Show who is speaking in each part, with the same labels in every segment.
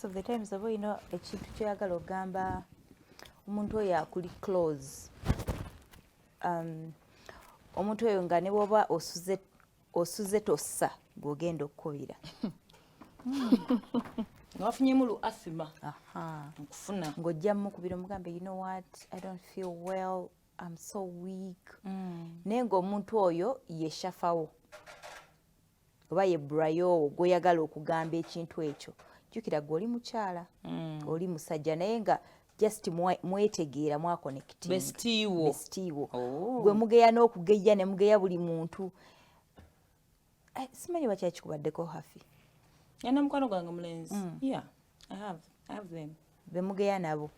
Speaker 1: most of the times abo ino ekintu kyagala ogamba omuntu oyo akuli close omuntu oyo nga ne bwoba osuze tossa gwogenda okukubira
Speaker 2: ngawafunyemu lu asima
Speaker 1: nkufuna ng'ojja mukubira omugambe you know what I don't feel well I'm so weak naye ng'omuntu oyo yeshafawo oba yebbulayo gw'oyagala okugamba ekintu ekyo jjukira gwe oli mukyala oli musajja naye nga just mwetegeera mwakonekiti bestiiwo gwe mugeya n'okugeya ne mugeya buli muntu simanyi bakyakikubaddeko hafi
Speaker 2: yana mukwano gwange mulenzi yeah I have them
Speaker 1: bemugeya nabo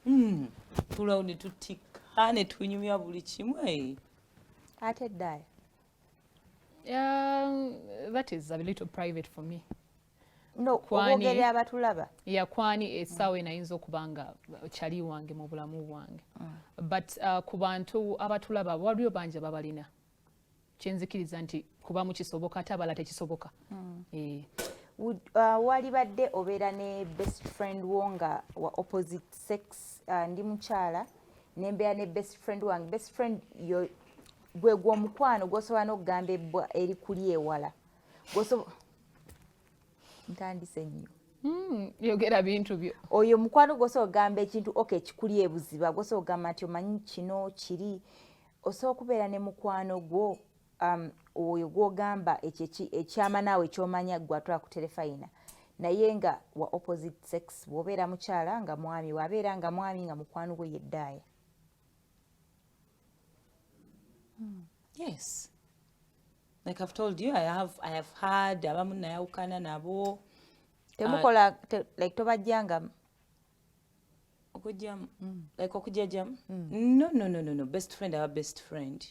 Speaker 2: tulawo ne tutikka ne tunyumya buli kimwe
Speaker 1: ate eddaayo
Speaker 3: that is a little private for me.
Speaker 1: No, obogerera abatulaba.
Speaker 3: Yeah, kwani esawe nayinza okubanga kyali wange mu bulamu bwange. But ku bantu abatulaba waliyo banja babalina. Kyenzikiriza nti kuba mu kisoboka ate abala tekisoboka.
Speaker 1: Wandibadde obeera ne best friend wonga wa opposite sex ndi mukyala nembeera ne best friend wange. Best friend yo gwe gw'omukwano gw'osobola n'okugamba ebbwa eri kuli ewala ntandise nnyo
Speaker 3: yogera bintu byo
Speaker 1: oyo mukwano gw'osobola okugamba ekintu okay kikuli ebuziba gw'osobola okugamba nti omanyi kino kiri osobola okubeera ne mukwano gwo oyo gw'ogamba ekyama naawe ekyomanya gwe atwala ku terefayina naye nga wa opposite sex bw'obeera mukyala nga mwami wabeera nga mwami nga mukwano gwe yeddaaya.
Speaker 2: Yes, like I've told you, I have had abamu nayawukana nabo.
Speaker 1: Temukola like tobajjanga
Speaker 2: okujjamu like okujjajamu no best friend aba best friend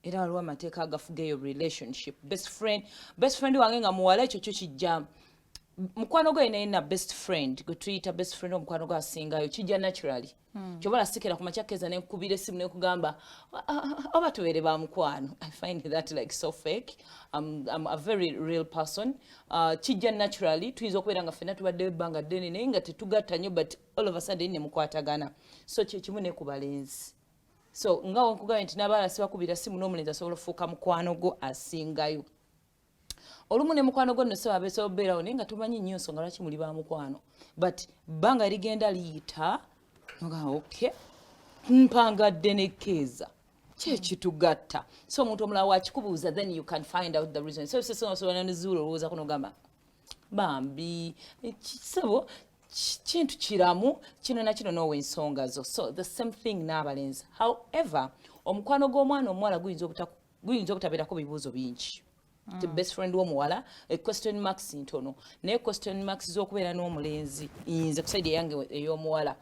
Speaker 2: era waliwo amateeka agafuga eyo relationship best friend wange nga muwala ekyo kyo kijja mukwano gwe naye na best friend gwe tuyita best friend omukwano gwe asingayo kijja naturally kyobala sikira ku makyakeza nekukubira essimu nekugamba oba tubeere ba mukwano. I find that like so fake. I'm a very real person. Kijja naturally tuyinza okubeera nga ffenna tubadde ebbanga ddene naye nga tetugatta nnyo but all of a sudden ne mukwatagana so kyekimu ne ku balenzi so nga wonkugambye nti n'abaala sibakubira ssimu n'omulenzi asobola okufuuka mukwano gwo asingayo. Olumu ne mukwano gwo nno seba abeesobola okubeerawo naye nga tumanyi nnyo nsonga lwaki muli ba mukwano but bbanga ligenda liyita noga okay mpangadde nekkeeza kyekitugatta so omuntu omulala wakikubuuza then you can find out the reason so osobola nezuula olowooza kuno gamba bambi kisebo kintu kiramu kino nakino noowa ensonga zo so the same thing n'abalenzi. However omukwano gw'omwana omuwala guyinza obutabeerako bibuuzo bingi. The best friend w'omuwala question marks ntono naye question marks z'okubeera n'omulenzi yinza kusaidia yange ey'omuwala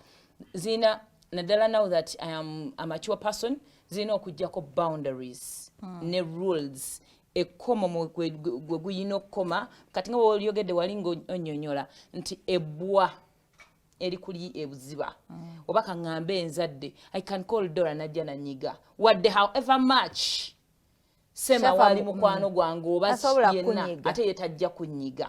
Speaker 2: zina naddala now that I am a mature person zina okujjako boundaries ne rules ekkomo gwe guyina okukoma kati nga bw'olyogedde wali ng'onyonyola nti ebbwa eri kuli ebuziba oba kaŋŋambe enzadde I can call Dora najja nanyiga wadde however much sema wali mukwano gwange oba yenna ate yetajja kunyiga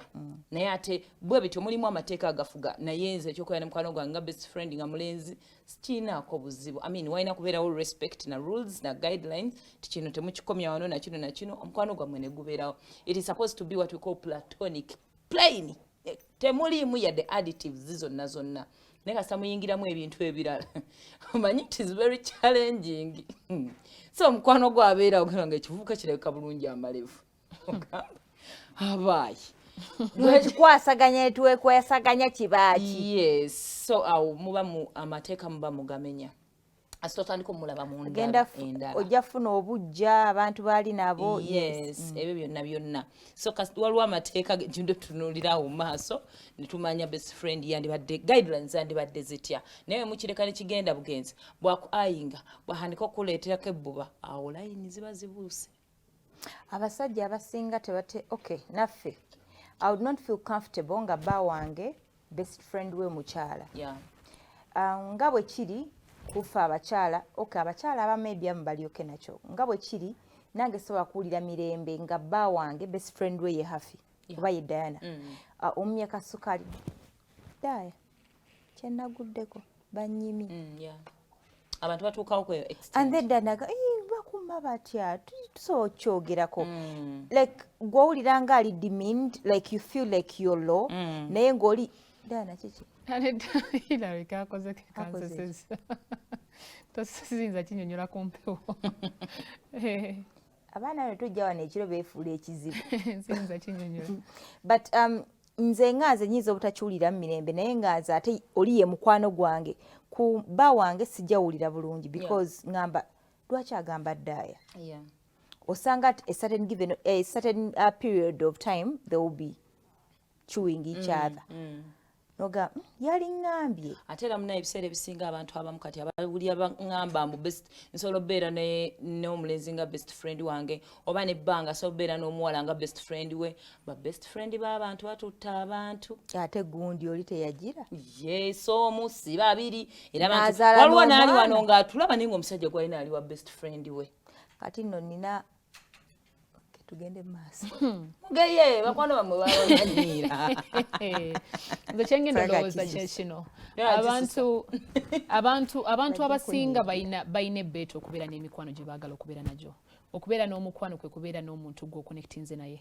Speaker 2: naye ate bwe bityo mulimu amateeka agafuga naye nze ekyokola ne mukwano gwange nga best friend nga mulenzi sikinaako buzibu I mean walina kubeerawo respect na rules na guidelines ti kino temukikomya wano na kino omukwano gwammwe ne gubeerawo. It is supposed to be what we call platonic plain temuliimu yadde additives zonna naye kasita muyingiramu ebintu ebirala omanyi it is very challenging so omukwano gwabeera ogamba nga ekivubuka kirabika bulungi amalevu abaayi
Speaker 1: tukwasaganya twekwasaganya kibaaki
Speaker 2: yes so awo muba amateeka muba mugamenya asita otandika omulaba mu ndala
Speaker 1: ojja funa obujja abantu baali nabo
Speaker 2: yes ebyo byonna so waliwo amateeka gendo tutunulirawo mu maaso ne tumanya best friend yandibadde guidelines yandibadde zitya naye mukireka ne kigenda bugenzi bwakuayinga bwahandika okuleeterako ebbuba awo layini ziba zibuuse.
Speaker 1: Abasajja abasinga tebate okay naffe I would not feel comfortable nga bba wange best friend we mukyala nga bwe kiri kufa abakyala okay abakyala abamu ebyamu balyoke nakyo nga bwe kiri nange sobola kuwulira mirembe nga bba wange best friend we ye hafi oba ye Diana omumyaka sukali daya kyenaguddeko banyimi
Speaker 2: abantu batuukawo ku
Speaker 1: and then danaga bakuma batya tusobola okyogerako like gw'owulira nga ali demeaned like you feel like you're low naye ng'oli dana kiki
Speaker 3: Hilary kakoze kanseseza tosiyinza kinyonyola ku mpewo
Speaker 1: abaana bano tujja wano ekiro beefuula ekizibu
Speaker 3: siyinza kinyonyola
Speaker 1: but nze ngaaze nyinza obutakiwulira mu mirembe naye ngaaze ate oli ye mukwano gwange ku bba wange sijjawulira bulungi because ngamba lwaki agamba ddaaya osanga at a certain period of time they will be chewing each other noga yali ngambye
Speaker 2: ate era munaye ebiseera ebisinga abantu abamu kati abawulira baŋŋamba mbu nsobola obeera n'omulenzi nga best friend wange oba nebbanga asobola obeera n'omuwala nga best friend we ba best friend b'abantu batutta abantu
Speaker 1: ate gundi oli teyagira
Speaker 2: omu si babiri era waliwo naali wano ng'atulaba naye ng'omusajja gwalina ali wa best friend we
Speaker 1: kati nno nina tugende maaso
Speaker 2: mugeye bakwano bamwe babanyiira
Speaker 3: nze kyengenda olowooza kyekino abantu abasinga balina ebbeeta okubeera n'emikwano gye baagala okubeera nagyo okubeera n'omukwano kwe kubeera n'omuntu gw'okonectinze naye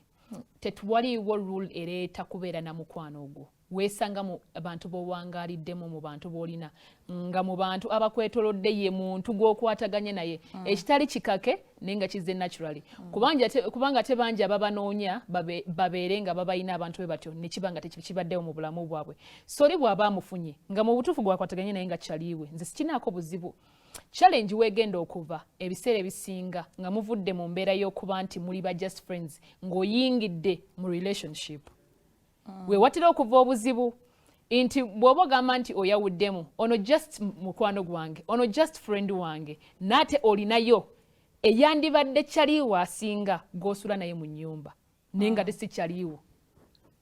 Speaker 3: tetuwaliiwo rule ereeta kubeera na mukwano ogwo weesanga mu bantu b'owangaliddemu mu bantu b'olina nga mu bantu abakwetolodde ye muntu gw'okwataganye naye ekitali kikake naye nga kizze naturally kubanga ate bangi ababanoonya babeere nga babalina abantu be batyo ne kiba nga tekibaddewo mu bulamu bwabwe soli bw'aba amufunye nga mu butuufu gwakwataganye naye nga kyaliiwe nze sikinaako buzibu challenge wegenda okuva ebiseera ebisinga nga muvudde mu mbeera y'okuba nti muli ba just friends ng'oyingidde mu relationship weewatira okuva obuzibu nti bw'oba ogamba nti oyawuddemu ono just mukwano gwange ono just friend wange naate olinayo eyandibadde kyaliiwo asinga g'osula naye mu nnyumba naye nga tesikyaliiwo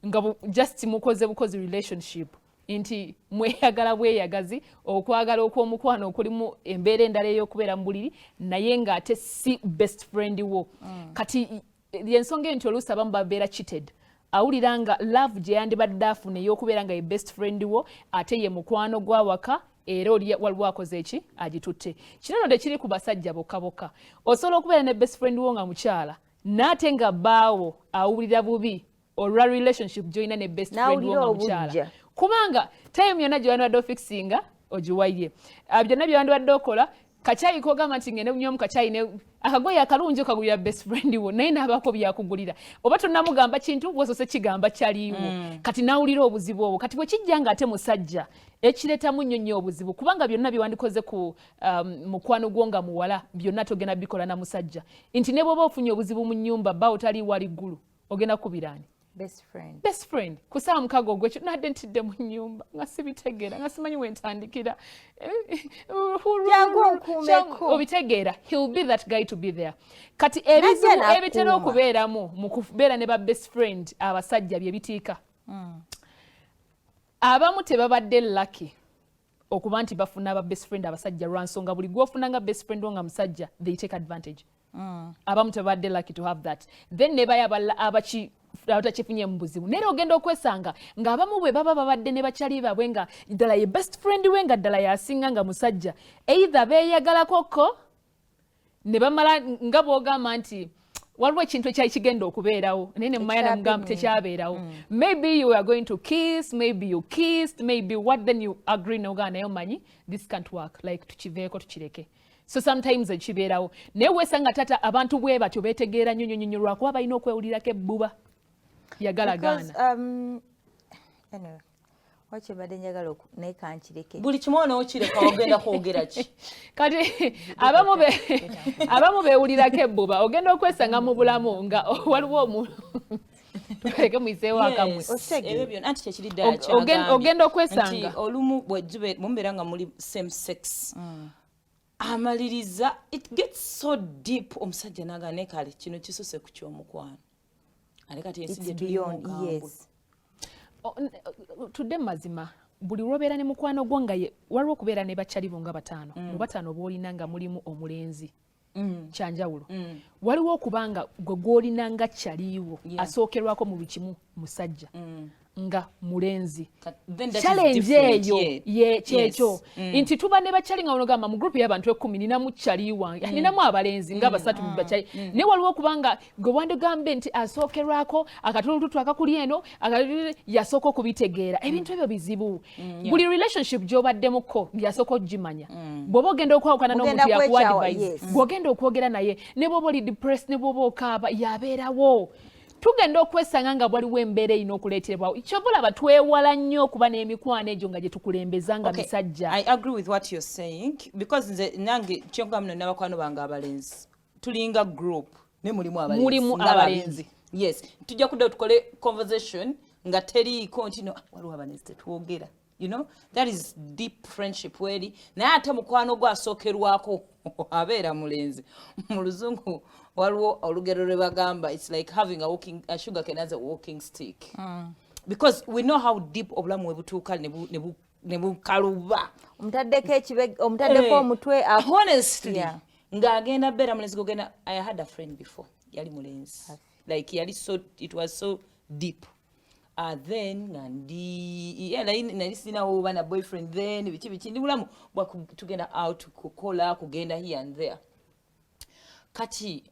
Speaker 3: nga just mukoze bukozi relationship nti mweyagala bweyagazi okwagala okw'omukwano okulimu embeera endala ey'okubeera mu buliri naye ng'ate si best friend wo kati yensonga nti oluusi abamu babeera cheated awulira nga love gye yandibadde afuna ey'okubeera nga ye best friend wo ate ye mukwano gw'awaka era waliwo akoze eki agitutte kino no tekiri ku basajja bokka bokka osobola okubeera ne best friend wo nga mukyala naate nga bbaawo awulira bubi olwa relationship gy'olina ne best friend wo nga mukyala kubanga time yonna gye wandibadde ofixinga ogiwaye byonna bye wandibadde okola kacaayi kogamba nti ngende bunywa mu kacaayi akagoye akalungi okagulira best friend wo naye n'abaako byakugulira oba tonnamugamba kintu bwosose kigamba kyaliiwo kati nawulira obuzibu obwo kati bwe kijja nga ate musajja ekireetamu nnyo nnyo obuzibu kubanga byonna bye wandikoze ku mukwano gwo nga muwala byonna togenda bikola na musajja nti ne bw'oba ofunye obuzibu mu nnyumba bba otaliiwo ali ggulu ogenda kubiraani best friend kusaba mukago ogwekyo nadde ntidde mu nnyumba nga sibitegeera nga simanyi wentandikira obitegeera he'll be that guy to be there kati ebizibu ebitera okubeeramu mu kubeera ne ba best friend abasajja bye bitiika abamu tebabadde lucky okuba nti bafuna aba best friend abasajja lwa nsonga buli gw'ofuna nga best friend wo nga musajja they take advantage abamu tebabadde lucky to have that then ne baya abatakifunye mu buzibu naye ogenda okwesanga ng'abamu bwe baba babadde ne bakyali baabwe nga ddala ye best friend we nga ddala yasinga nga musajja either beeyagalakoko ne bamala nga bw'ogamba nti waliwo ekintu ekyali kigenda okubeerawo naye ne mumanya nemugamba tekyabeerawo maybe you are going to kiss maybe you kissed maybe what then you agree n'ogamba naye omanyi this can't work like tukiveeko tukireke so sometimes ekibeerawo naye weesanga tata abantu bwe batyo beetegeera nnyo nnyo lwakuba balina okwewulirako ebbuba yagalagaana
Speaker 1: wakibadde njagala naye kankireke
Speaker 2: buli kimu onookireka ogenda kwogera ki
Speaker 3: kati abamu beewulirako ebbuba ogenda okwesanga mu bulamu nga waliwo omuntu tuleke muyiseewo akamwe
Speaker 2: ebyo byonna anti kyekiri ddala kyagambye
Speaker 3: ogenda okwesanga
Speaker 2: nti olumu mubeera nga muli same sex amaliriza it gets so deep omusajja naga ne kale kino kisuse ku ky'omukwano ale kati ensi gye tulimu
Speaker 3: tudde mazima buli lwobeera ne mukwano gwo nga waliwo okubeera ne bakyali bo nga bataano mu bataano boolina nga mulimu omulenzi kyanjawulo waliwo okubanga gwe gwolina nga kyaliiwo asookerwako mu buli kimu musajja nga mulenzi
Speaker 2: challenge
Speaker 3: eyo ye kyekyo nti tuba ne bakyali nga onogamba mu group y'abantu 10 ninamu kyali wange ninamu abalenzi nga basatu mu bakyali ne waliwo kubanga gwe wandigambe nti asookerwako akatulututu akakuli eno yasooka okubitegeera ebintu ebyo bizibu buli relationship gy'obaddemuko yasooka ogimanya bw'oba ogenda okwawukana n'omuntu yakuwa advice bw'ogenda okwogera naye ne bw'oba oli depressed ne bw'oba okaaba yabeerawo tugenda okwesanga nga waliwo embeera erina okuleetebwawo kyobulaba twewala nnyo okuba n'emikwano egyo nga gye tukulembeza nga misajja.
Speaker 2: I agree with what you're saying because nze nange kyonka muno n'abakwano bange abalenzi tulinga group ne mulimu abalenzi yes tujja kudda tukole conversation nga teriiko nti no waliwo abalenzi tetwogera you know that is deep friendship weri naye ate mukwano gwasookerwako abeera mulenzi mu luzungu waliwo olugero lwe bagamba it's like having a sugar cane as a walking stick because we know how deep obulamu we butuuka ne bukaluba
Speaker 1: omutaddeko omutwe
Speaker 2: honestly ng'agenda beera mulenzi gogenda I had a friend before yali mulenzi like yali so it was so deep then nali sinawo bana boyfriend then biki ndi bulamu tugenda out kukola kugenda here and there kati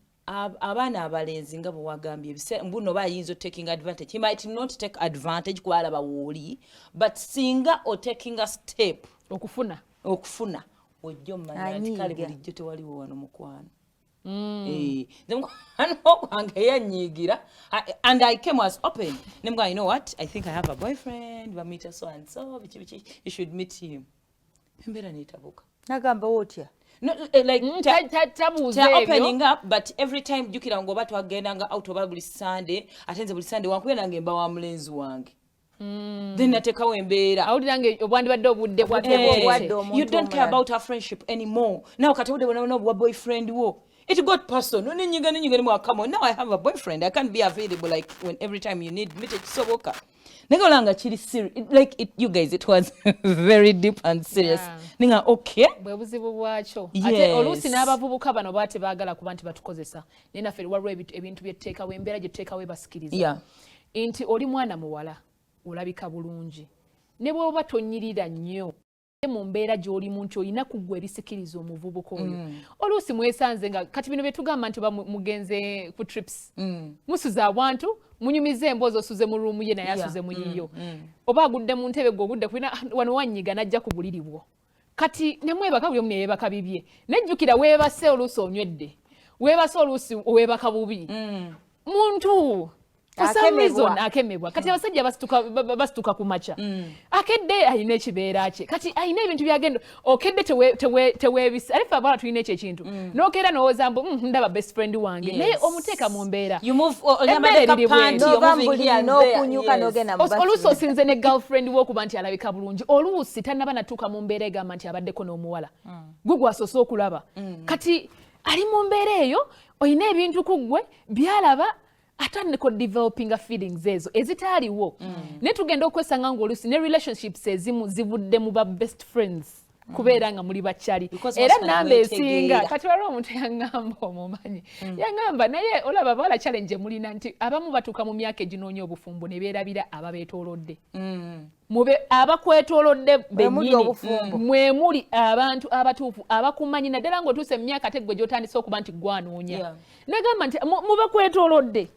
Speaker 2: abaana abalenzi nga bwe wagambye mbuno bayinza taking advantage he might not take advantage kwalaba wooli but singa o taking a step
Speaker 3: okufuna
Speaker 2: ojjo mmanya nti kale bulijjo tewaliwo wano mukwano okwange yanyiigira and I came as open nemga you know what I think I have a boyfriend bamita so and so biki you should meet him embeera netabuka
Speaker 1: nagamba wotya
Speaker 2: no like opening up but every time jukira ngoba twagendanga out oba buli Sunday atenze buli Sunday wankubira nange mba wa mulenzi wange then natekawo embeera
Speaker 3: awulirange obwandibadde obudde
Speaker 2: you don't care about our friendship anymore now katawudde bona bwa boyfriend wo it got personal ninyiga ni come on now I have a boyfriend I can't be available like when every time you need me so woka negolanga chiri serious like it you guys it was very deep and serious ninga okay
Speaker 3: bwe buzibu bwacho ate olusi n'abavubuka bano bate baagala kuba nti batukozesa nena feri waliwo ebintu byeteeka we embeera gyeteeka we basikiriza nti oli mwana muwala olabika bulungi ne bw'oba tonyirira nnyo mu mbeera gy'oli muntu olina kuggwa ebisikiriza omuvubuka oyo oluusi mwesanze nga kati bino bye tugamba nti mugenze ku trips musuza abantu munyumize emboozi osuze mu ruumu ye naye asuze mu yiyo oba agudde mu ntebe gwe ogudde kulina wano wanyiga najja ku buliri bwo kati ne mwebaka buli omu ne yeebaka bibye nejjukira weebase oluusi onywedde weebase oluusi weebaka bubi muntu akemebwa kati abasajja basituka ku maca akedde alina ekibeera kye kati alina ebintu byagenda okedde teweebisa alifa abala tulina ekyo ekintu n'okeera n'owooza mbu ndaba best friend wange naye omuteeka mu mbeera oluusi osinze ne girlfriend w'okuba nti alabika bulungi oluusi tannaba natuuka mu mbeera egamba nti abaddeko n'omuwala gwe gwasoose okulaba kati ali mu mbeera eyo olina ebintu ku ggwe byalaba atandika developing feelings ezo ezitaaliwo ne tugenda okwesanga ng'oluusi ne relationships ezimu zivudde mu ba best friends kubeera nga muli bakyali era namba esinga kati waliwo omuntu yaŋŋamba omumanyi yaŋŋamba naye olaba abawala challenge mulina nti abamu batuuka mu myaka eginoonya obufumbo ne beerabira ababeetoolodde mube abakwetoolodde bennyini mwe muli abantu abatuufu abakumanyi naddala ng'otuuse mu myaka ate gwe gy'otandise okuba nti gwanoonya negamba nti mube kwetoolodde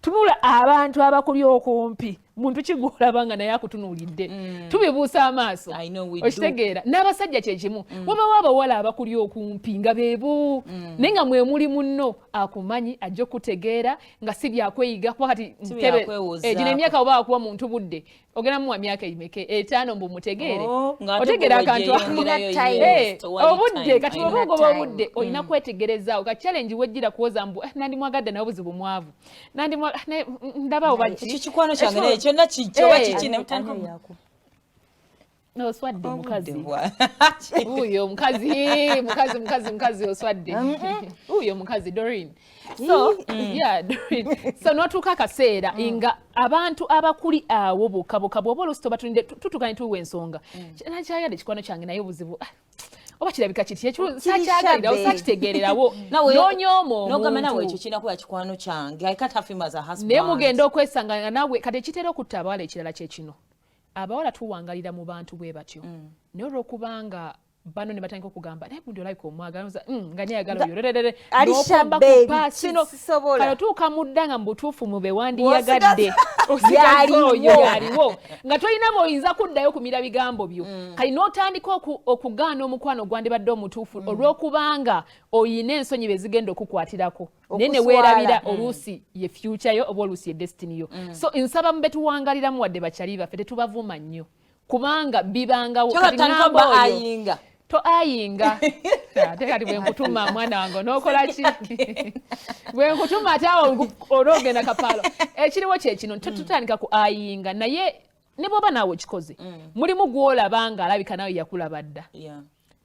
Speaker 3: tunula abantu abakuli okumpi muntu kigulaba nga naye akutunuulidde tubibuusa amaaso okitegeera n'abasajja kyekimu wabawo abawala abakuli okumpi nga beebu naye nga mwe muli munno akumanyi ajja okutegeera nga si byakweyiga kuba kati gino emyaka oba akuwa muntu budde ogenda muwa myaka emeke 5 mbu mutegeere otegeera akantu obudde kati oba ogoba obudde olina kwetegerezaawo ka challenge wejjira kuwoza mbu nandimwagadde nawe buzibu mwavu ndaba oba
Speaker 2: kikikwano kyange kyonna kijjo bakikine mutandika
Speaker 3: oswadde mukazi uyo mukazi oswadde uyo mukazi Doreen so Doreen so notuuka akaseera nga abantu abakuli awo bokka bw'oba oluusi tobatunide tutukane tuwa ensonga nakyayadde kikwano kyange naye obuzibu oba kirabika kiti ekyo sakyagalira osakitegeererawo n'onyoomo
Speaker 2: n'ogamba nawe ekyo kirina kuba kikwano kyange I can't have him as a husband
Speaker 3: naye mugenda okwesanga nga nawe kati ekitera okutta abawala ekirala kye kino abawala tuwangalira mu bantu bwe batyo naye olw'okubanga bano ne batandika okugamba naye bundi olabika omwagala nga neyagala oyo n'okwamba ku paasi no kale otuuka mudda nga mu butuufu mu bewandiyagadde osigaza oyo yaliwo nga tolina bw'oyinza kuddayo kumira bigambo byo kale n'otandika okugaana omukwano gwandibadde omutuufu olw'okubanga oyina ensonyi be zigenda okukwatirako naye ne weerabira oluusi ye future yo oba oluusi ye destiny yo so nsaba mu betuwangaliramu wadde bakyali baffe tetubavuma nnyo kubanga bibangawo kati ngamba oyo to ayinga ate kati bwe nkutuma mwana wange n'okola ki bwe nkutuma ate awo olwogenda kapaalo ekiriwo kyekino tutandika ku ayinga naye ne bw'oba naawe kikoze mulimu gw'olaba nga alabika nawe yakulaba dda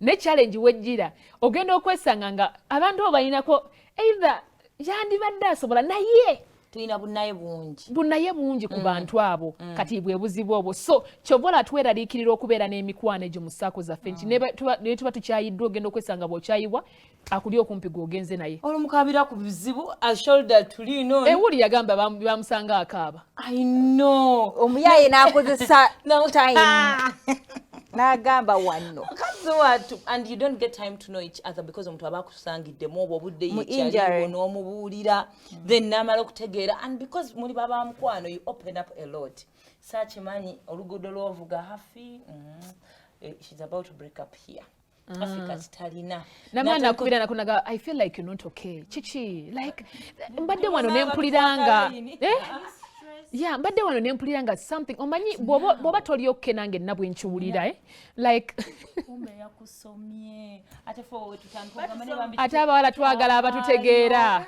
Speaker 3: ne challenge wejjira ogenda okwesanga nga abantu abo balinako either yandibadde asobola naye
Speaker 2: tulina bunnaye
Speaker 3: bungi ku bantu abo kati bwe buzibu obwo so kyobola tweraliikirira okubeera n'emikwano egyo mu ssaako zaffe nti ne tuba tukyayiddwa ogenda okwesanga bw'okyayibwa akuli okumpi gw'ogenze naye
Speaker 2: olumukabira ku bizibu asholda tulino
Speaker 3: ewuli yagamba bamusanga akaaba
Speaker 1: I know omuyaye n'akozesa time n'agamba wano
Speaker 2: and you don't get time to know each other because omuntu aba akusangiddemu obwo obudde yekyaliwo n'omubuulira then n'amala okutegeera and because muli baba mukwano you open up a lot sakimanyi oluguudo lw'ovuga hafi she's about to break up here Africa kitalina
Speaker 3: namana nakubira nakunaga I feel like you're not okay chichi like mbadde wano nempuliranga yeah mbadde wano nempuliranga something omanyi bwoba toli okay nange nabwe nkiwulira like
Speaker 2: kumbe yakusomye ate fo tutandika ngamane bambi
Speaker 3: ate abawala twagala abatutegeera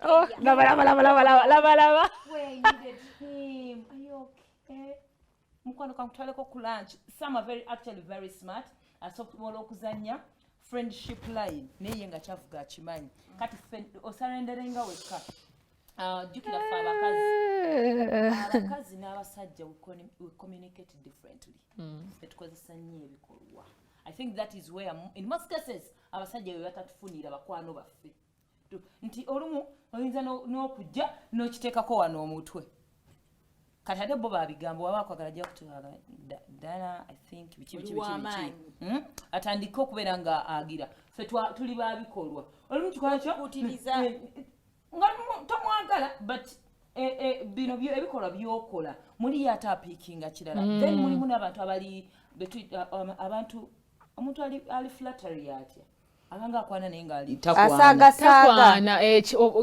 Speaker 3: oh laba
Speaker 2: where you needed him are you okay mukwano kamutwaleko ku lunch some are actually very smart asobola okuzanya friendship line naye nga kyavuga kimanyi kati osarenderenga wekka jukira fa abakazi n'abasajja we communicate differently tetukozesa nnyo ebikolwa I think that is where in most cases abasajja we batatufunira bakwano baffe nti olumu oyinza n'okujja n'okiteekako wano omutwe kati ate bo babigambo waba akwagala jja kutwala ddala I think biki atandika okubeera nga agira ffe tuli babikolwa olumu kikola kyo nga tomwagala but bino ebikolwa byokola muli ate apiikinga kirala then mulimu n'abantu abali abantu omuntu ali flattery atya abanga akwana naye nga ali
Speaker 3: takwana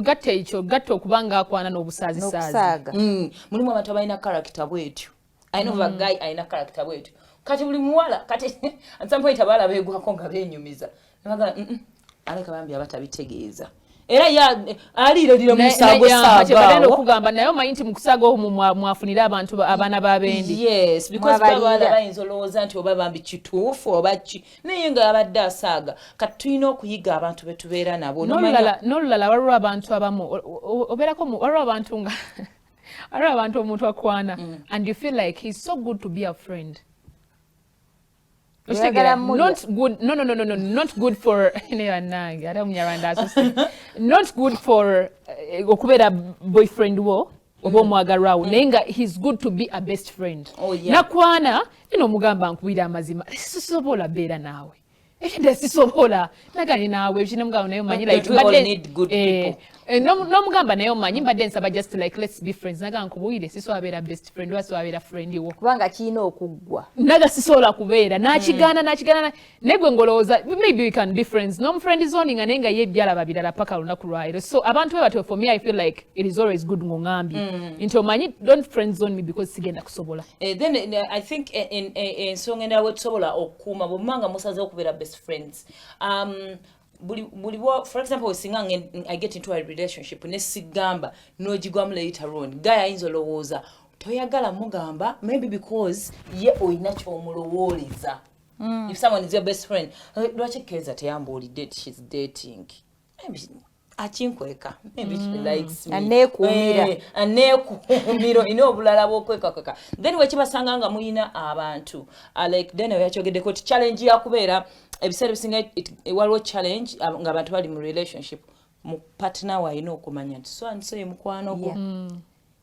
Speaker 3: gatta ekyo gatta okubanga akwana n'obusaazi
Speaker 2: mulimu abantu abalina character bwetyo I know a guy alina character bwetyo kati buli muwala kati at some point abala beegwako nga beenyumiza nabagala aleka bambi abatabitegeeza era alirira musago
Speaker 3: saga okugamba naye omanyi nti mu kusaga omwo mwafunira abantu abaana b'abendi
Speaker 2: yes because baba bayinza olowooza nti oba bambi kituufu oba ki naye nga abadde asaaga kati tulina okuyiga abantu be tubeera nabo
Speaker 3: n'olulala waliwo abantu abamu obeerako waliwo abantu nga waliwo abantu omuntu akwana and you feel like he's so good to be a friend not good not good for not good for okubeera boyfriend wo oba omwagalwa wo naye nga he's good to be a best friend nakwana mugamba nkubira amazima sisobola beera naawe ekinde sisobola nagani naawe ekine mugamba naye omanyi like n'omugamba naye omanyi mbadde nsaba just like let's be friends naga nkubuyire sisobola best friend oba sisobola friend wo
Speaker 1: kubanga kiina okuggwa
Speaker 3: naga sisobola kubeera n'akigaana naye gwe ngolowooza maybe we can be friends n'omufriend zoning naye nga ye byalaba birala paka lunaku lwayiro so abantu bwe for me I feel like it is always good ng'ongambye nti omanyi don't friend zone me because sigenda kusobola
Speaker 2: then I think ensonga endala bwe tusobola okukuuma bwemanga musaze okubeera best friends for example singa I get into a relationship ne sigamba n'ogigwamu later on guy ayinza olowooza toyagala mugamba maybe because ye oyina ky'omulowooleza if someone is your best friend lwaki Keza teyambuulidde she's dating maybe akinkweka maybe she likes me aneekuumiro ina obulala bw'okwekakweka then wekibasanga nga muyina abantu like then yakyogeddeko ti challenge yakubeera ebiseera bisinga waliwo challenge nga abantu bali mu relationship mu partner wayina okumanya nti so and so ye mukwano gwo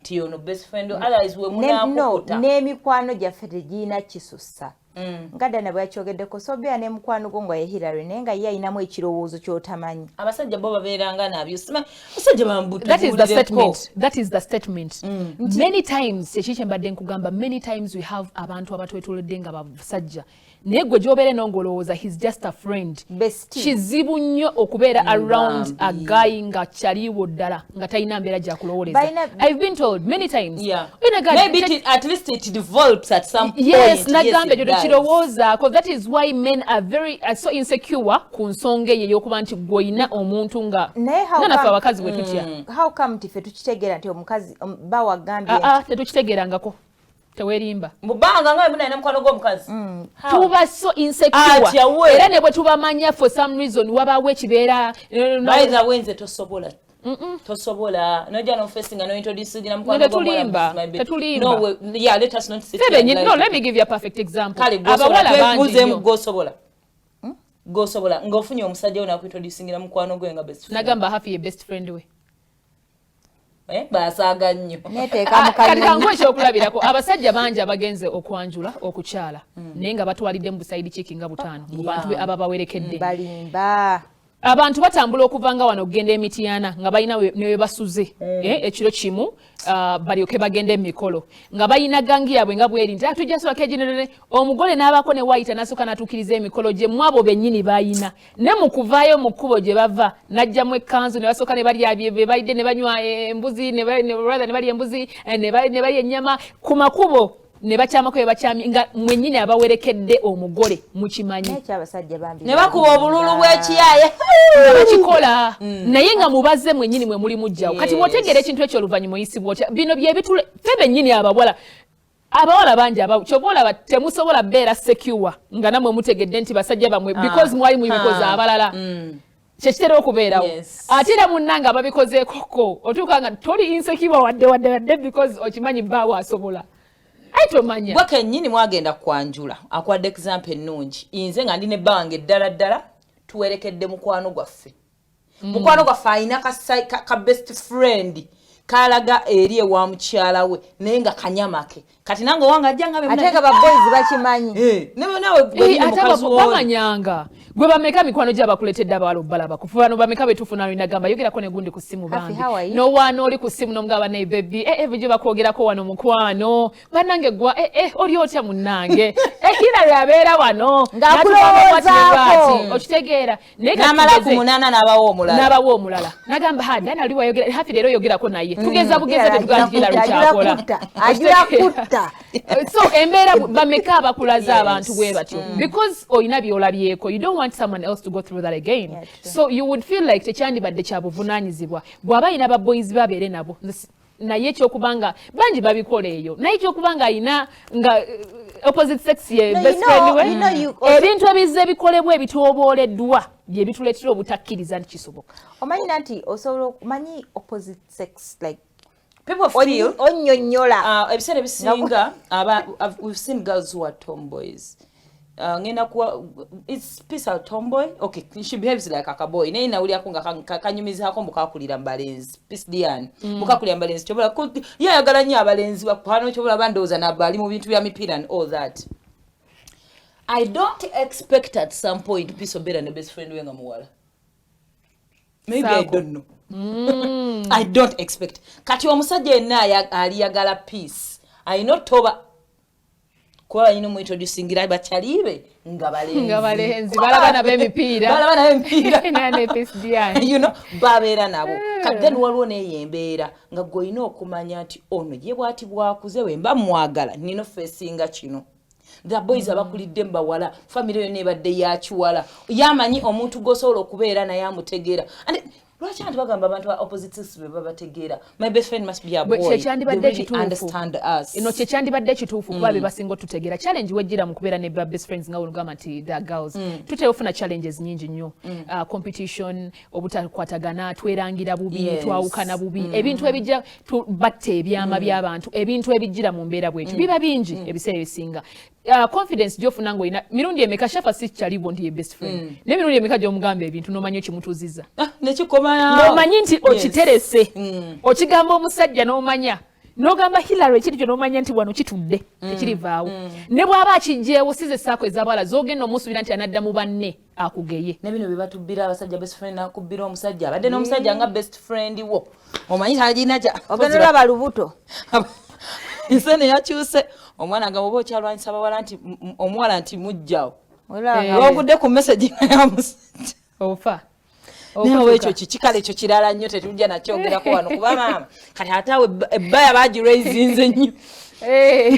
Speaker 2: ti ono best friend otherwise we munakukuta
Speaker 1: n'emikwano gyaffe tegirina kisussa nga Dana bwe yakyogeddeko so beera n'emukwano gwo nga ye Hillary naye nga ye ayinamu ekirowoozo ky'otamanyi
Speaker 2: abasajja bo babeeranga nabyo abasajja bambuta
Speaker 3: that is the statement many times ekikye mbadde nkugamba many times we have abantu abatwetolodde nga basajja naye gwe gy'obeera n'ongolowooza he's just a friend kizibu nnyo okubeera around a guy nga kyaliwo ddala nga talina mbeera gyakulowooleza I've been told many times
Speaker 2: maybe at least it develops at some point
Speaker 3: yes nagambe gyo tekirowooza because that is why men are so insecure ku nsonga eyo ey'okuba nti gw'olina omuntu nga naffe abakazi bwe tutya
Speaker 1: how come tife tukitegeera nti omukazi bawagambye
Speaker 3: tetukitegeerangako tewerimba
Speaker 2: mubanga nga muna ina mukwano gw'omukazi
Speaker 3: tuba so insecure era ne bwe tubamanya for some reason wabawo ekibeera
Speaker 2: by the way nze tosobola nojja no facing no introduce na mukwano
Speaker 3: gw'omukazi tetulimba
Speaker 2: no yeah let us not sit
Speaker 3: here no let me give you a perfect example abawala bangi
Speaker 2: gosobola ng'ofunye omusajja ona akuintroducingira mukwano gwe nga best friend
Speaker 3: nagamba hafi ye best friend we
Speaker 2: basaga nnyo
Speaker 3: katikangu ekyokulabirako abasajja bangi abagenze okwanjula okukyala naye nga batwalidde mu busaidi kiki nga butaano mu bantu ababawerekedde
Speaker 1: balimba
Speaker 3: abantu batambula okuvanga wano okugenda emitiana nga balina ne basuze ekiro kimu balyoke bagende emikolo nga balina gangi yaabwe nga bweri nti tujja soka ejenerere omugole n'abako ne wayita nasooka natuukiriza emikolo gye mwabo bennyini bayina ne mu kuvaayo mu kkubo gye bava najjamu ekkanzu ne basooka ne balya bye balidde ne banywa embuzi ne balya embuzi ne balya ennyama ku makubo ne bakyamako bakyami nga mwennyini abawerekedde omugole mukimanyi
Speaker 2: ne bakuba obululu bw'ekiyaye
Speaker 3: bakikola naye nga mubaze mwennyini mwe muli mujjawo kati bw'otegeera ekintu ekyo oluvannyuma oyisibwa otya bino bye bitule ffe bennyini abawala bangi kyova olaba temusobola beera secure nga nammwe mutegedde nti basajja bamwe because mwali mubikoze abalala kyekitera okubeerawo ate era munnanga ababikozeekoko otuuka nga toli insecure wadde because okimanyi bbaawo asobola aitomanya
Speaker 2: bwa kennyini mwagenda kwanjula akwadde example ennungi nze nga ndi ne bange ddala tuwerekedde mukwano gwaffe mukwano gwaffe ayina ka best friend kalaga eri ewa mukyala we naye nga kanyamake kati nange owange ajja nga
Speaker 1: ate nga baboys bakimanyi
Speaker 3: ate bamanyanga gwe bameka mikwano gy'abakuletedde abawala obbalaba kufa bano bameka betufuna nagamba yogerako ne gundi ku ssimu bange nowaana oli ku ssimu nomugamba naye bebi ebyo bakwogerako wano mukwano bannange gwa oli otya munnange Hillary abeera wano
Speaker 1: ng'akulowoozaako
Speaker 3: okitegeera
Speaker 2: n'amala ku munaana
Speaker 3: n'abawo omulala nagamba Dana oli wayogera hafi leero yogerako naye tugeza bugeza tetuganjira lukyakola so embeera bameka abakulaza abantu bwe batyo because oyina byolabyeko you don't want someone else to go through that again so you would feel like tekyandibadde kya buvunaanyizibwa bw'aba ayina baboyizi babeere nabo naye ekyokubanga bangi babikola eyo naye ekyokubanga ayina nga opposite sex ye best friend we ebintu ebizze bikolebwa ebitobooleddwa bye bituleetera obutakkiriza nti kisoboka
Speaker 1: omanyi nti osobola okumanyi opposite sex like
Speaker 2: people feel
Speaker 1: onyonyola
Speaker 2: ebiseera ebisinga we've seen girls who are tomboys ngenda kuwa it's peace out tomboy okay she behaves like a boy naye nawulyako nga kanyumizaako mukakulira mbalenzi peace dian mukakulira mbalenzi kyobola yayagala nnyo abalenzi bakwano kyobola bandowooza nabali mu bintu bya mipiira and all that I don't expect at some point peace obeera ne best friend we nga muwala maybe I don't know I don't expect kati omusajja yenna aliyagala peace ayina otoba kuba bayina omuintroducingira bakyalibe nga balenzi
Speaker 3: balabana b'emipiira
Speaker 2: you know babeera nabo kati then waliwo neyo embeera nga gw'olina okumanya nti ono ye bwati bwakuze wemba mwagala nino fesinga kino the boys abakulidde mbawala family yonna ebadde yakiwala yamanyi omuntu gosobola okubeera naye amutegeera lwaki abantu bagamba abantu ba opposite sex be babategeera my best friend must be a boy
Speaker 3: kyandibadde
Speaker 2: really
Speaker 3: kituufu
Speaker 2: understand us
Speaker 3: ino kyandibadde kituufu kuba be basinga tutegeera challenge wejjira mu kubeera ne best friends nga olugamba nti the girls tutera ofuna challenges nyingi nnyo competition obutakwatagana twerangira bubi twawukana bubi ebintu ebijja batte ebyama by'abantu ebintu ebijjira mu mbeera bwetu biba bingi ebiseera ebisinga confidence gyofuna ng'olina mirundi emeka shafa si kyalibo nti ye best friend ne mirundi emeka gy'omugamba ebintu n'omanyi okimutuuziza n'omanyi nti okiterese okigamba omusajja n'omanya n'ogamba Hillary ekiri n'omanya nti wano kitudde tekirivaawo ne bw'aba akijjeewo size saako ez'abawala z'ogenda omusuubira nti anadda mu banne akugeye
Speaker 2: ne bino bye batubbira abasajja best friend akubbira omusajja abadde n'omusajja nga best friend wo omanyi talina kya
Speaker 1: ogenda olaba lubuto
Speaker 2: nsene yakyuse omwana nga bwoba okyalwanyisa abawala nti omuwala nti mujjawo ogudde ku message ya musajja
Speaker 3: ofa
Speaker 2: nawe ekyo kikale ekyo kirala nnyo tetujja nakyogerako wano kuba maama kati ate awo ebbaya bagiraisinze nnyo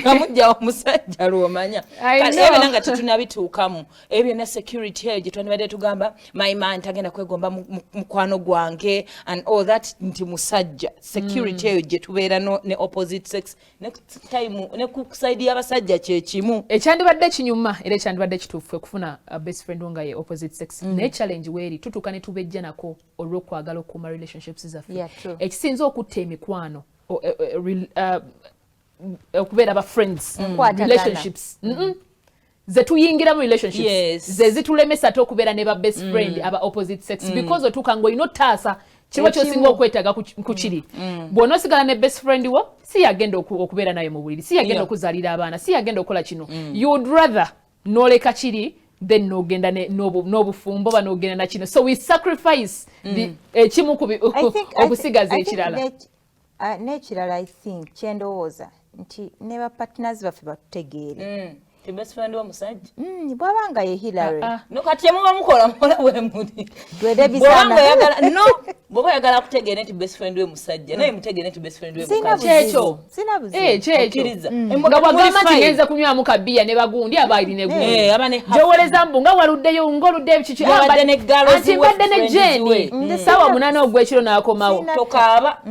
Speaker 2: amujjawo omusajja lwomanya kati ebyo nga tetunabituukamu ebyo ne security eyo gye twandibadde tugamba my man tagenda kwegomba mukwano gwange and all that nti musajja security eyo gye tubeera ne opposite sex next time ne ku side y'abasajja kyekimu
Speaker 3: ekyandibadde kinyuma era ekyandibadde kituufu okufuna best friend nga ye opposite sex naye challenge weeri tutuuka ne tubejja nako olw'okwagala okuuma relationships zaffe ekisinza okutta emikwano okubeera ba friends relationships ze tuyingira mu relationships ze zitulemesa ate okubeera ne ba best friend aba opposite sex because otuuka ng'olina ottaasa kiba kyosinga okwetaaga ku kiri bw'ona osigala ne best friend wo si yagenda okubeera naye mu buliri si yagenda okuzaalira abaana si yagenda okukola kino you would rather n'oleka kiri then n'ogenda n'obufumbo oba n'ogenda na kino so we sacrifice ekimu okusigaza ekirala
Speaker 1: n'ekirala I think kyendowooza nti ne ba partners baffe batutegeere
Speaker 2: ti best friend w'omusajja
Speaker 1: bw'aba nga ye Hillary
Speaker 2: no kati yemuba mukola mukola wemuli
Speaker 1: twede bisana
Speaker 2: no bw'oba oyagala kutegeera nti best friend w'omusajja naye mutegeere nti best friend w'omukazi
Speaker 3: kyekyo
Speaker 1: sina buzibu
Speaker 2: okkiriza
Speaker 3: nga bwagamba nti ngenza kunywamu kabiya ne bagundi abaali ne gundi gyowoleza mbu nga waluddeyo ng'oludde ebikiki anti mbadde ne Jane saawa 8 ogw'ekiro n'akomawo
Speaker 2: tokaaba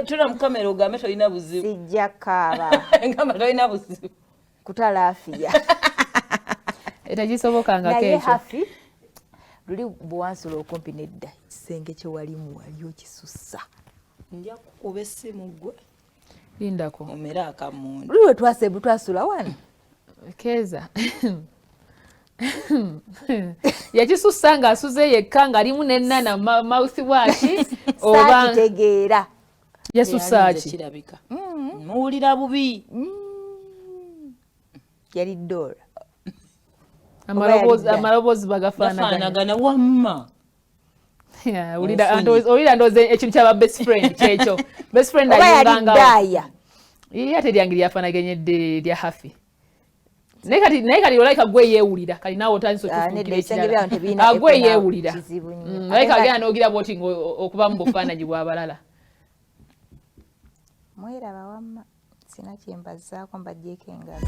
Speaker 2: tula mu kamera ogambe tolina buzibu
Speaker 1: sijja kaaba
Speaker 2: ngamba tolina buzibu
Speaker 1: kutalaafiya
Speaker 3: etagisobokanga
Speaker 1: naye hafi luli bwansula okumpi nedda kisenge kye walimu wali okisussa
Speaker 2: nja kukuba essimu gwe
Speaker 3: lindako
Speaker 2: omera akamundu
Speaker 1: luli we twasebu twasula wano
Speaker 3: keeza yakisussa ng'asuze yekka ng'alimu n'ennana mouthwash oba
Speaker 1: kitegeera
Speaker 3: yasussa ki
Speaker 2: kirabika muwulira bubi
Speaker 1: yali Dora
Speaker 3: amaloboozi bagafaanagana
Speaker 2: wamma
Speaker 3: owulira ndoozi ekintu kyaba best friend kyekyo best friend
Speaker 1: ayingangawo
Speaker 3: ate lyangeri yafaanaganye lya hafi naye kati olaika gwe yeewulira kati naawe otandise otufuukira ekirala gwe yeewulira olaika agenda n'ogira bwoti okubamu bufaananyi bw'abalala
Speaker 1: mweraba wamma sina kyembazaako mbajjeeko engalo